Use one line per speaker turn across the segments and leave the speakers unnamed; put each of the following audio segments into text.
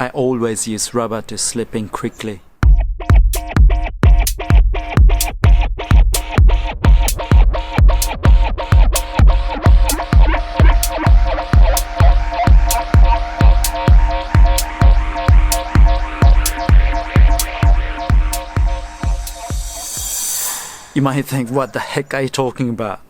I always use rubber to slip in quickly. You might think, what the heck are you talking about?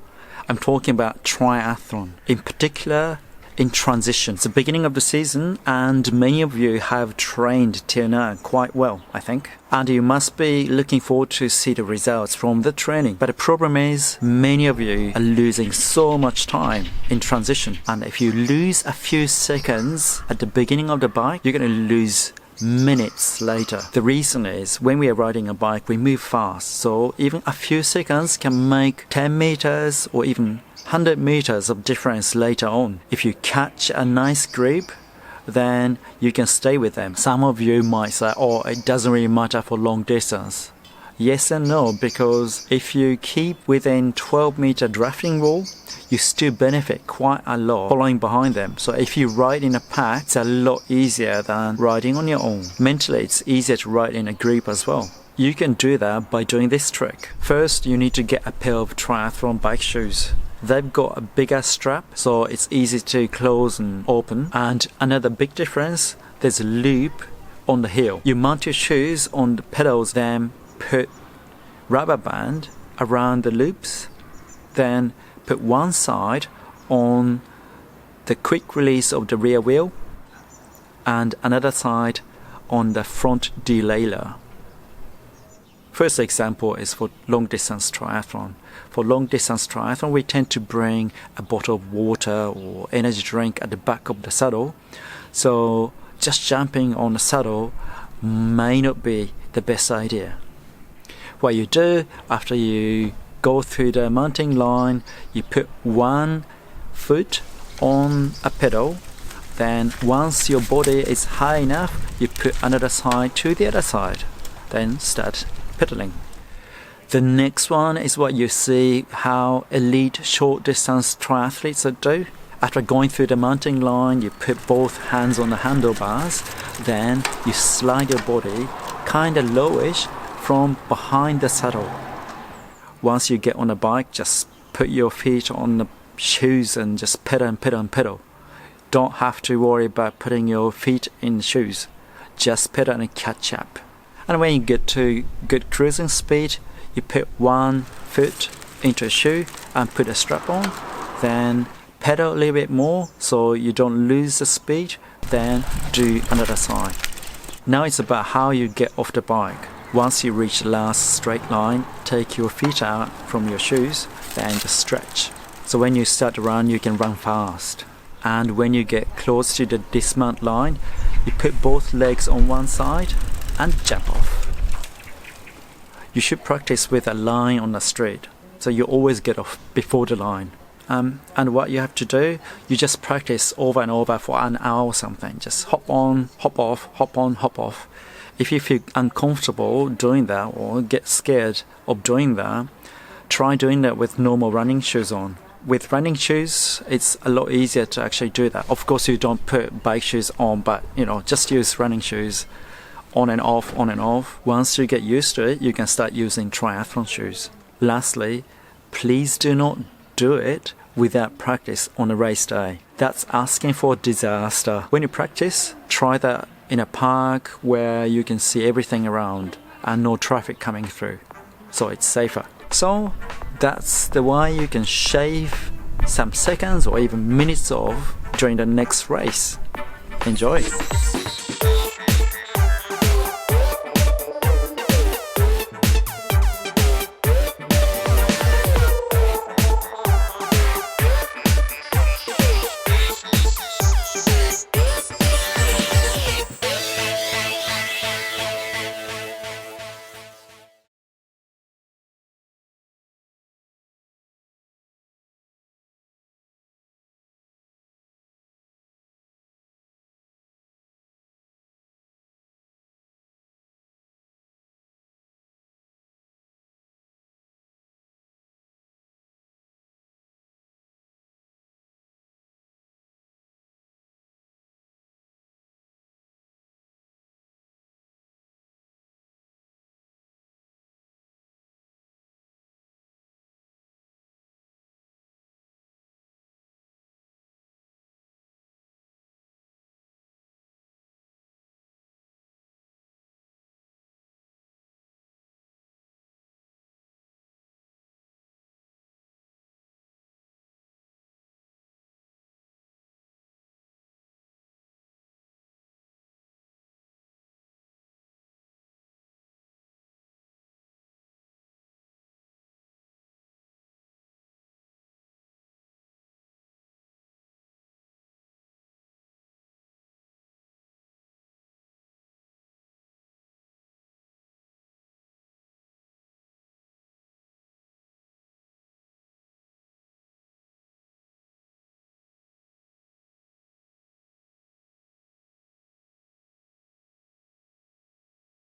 I'm talking about triathlon, in particular in transition. It's the beginning of the season and many of you have trained till now quite well, I think. And you must be looking forward to see the results from the training. But the problem is many of you are losing so much time in transition. And if you lose a few seconds at the beginning of the bike, you're going to lose minutes later. The reason is when we are riding a bike, we move fast. So even a few seconds can make 10 meters or even 100 meters of difference later on. If you catch a nice grip, then you can stay with them. Some of you might say, oh, it doesn't really matter for long distance. Yes and no, because if you keep within 12-meter drafting rule, you still benefit quite a lot following behind them. So if you ride in a pack, it's a lot easier than riding on your own. Mentally, it's easier to ride in a group as well. You can do that by doing this trick. First, you need to get a pair of triathlon bike shoes. They've got a bigger strap, so it's easy to close and open. And another big difference, there's a loop on the heel. You mount your shoes on the pedals, then put rubber band around the loops, then put one side on the quick release of the rear wheel and another side on the front derailleur. First example is for long distance triathlon. For long distance triathlon, we tend to bring a bottle of water or energy drink at the back of the saddle. So just jumping on the saddle may not be the best idea. What you do after you go through the mounting line, you put one foot on a pedal, then once your body is high enough, you put another side to the other side, then start pedaling. The next one is what you see how elite short distance triathletes do. After going through the mounting line, you put both hands on the handlebars, then you slide your body kind of lowish from behind the saddle. Once you get on a bike, just put your feet on the shoes and just pedal and pedal and pedal. Don't have to worry about putting your feet in the shoes. Just pedal and catch up. And when you get to good cruising speed, you put one foot into a shoe and put a strap on. Then pedal a little bit more so you don't lose the speed. Then do another side. Now it's about how you get off the bike. Once you reach the last straight line, take your feet out from your shoes, then just stretch. So when you start to run, you can run fast. And when you get close to the dismount line, you put both legs on one side and jump off. You should practice with a line on the street, so you always get off before the line. And what you have to do, you just practice over and over for an hour or something. Just hop on, hop off, hop on, hop off. If you feel uncomfortable doing that or get scared of doing that, try doing that with normal running shoes on. With running shoes, it's a lot easier to actually do that. Of course, you don't put bike shoes on, but just use running shoes on and off, on and off. Once you get used to it, you can start using triathlon shoes. Lastly, please do not do it without practice on a race day. That's asking for disaster. When you practice, try that in a park where you can see everything around and no traffic coming through, so it's safer. So that's the way you can shave some seconds or even minutes off during the next race. Enjoy!